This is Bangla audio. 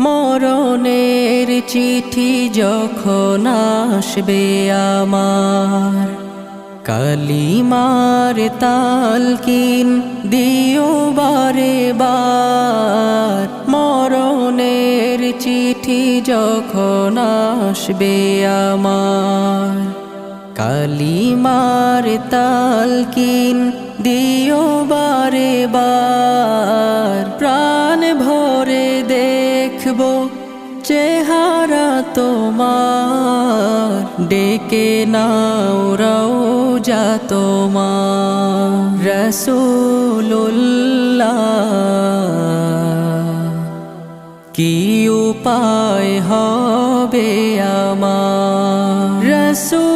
মরণের চিঠি যখন আসবে আমার, কালিমার তালকিন দিও বারে বার। মরণের চিঠি যখন আসবে আমার, কালিমার তালকিন দিও বারে বার। প্রাণ ভরে দেখবো চেহারা তোমার, ডেকে নাও রওজা তোমার। রাসূলুল্লাহ কি উপায় হবে আমার, রাসূলুল্লাহ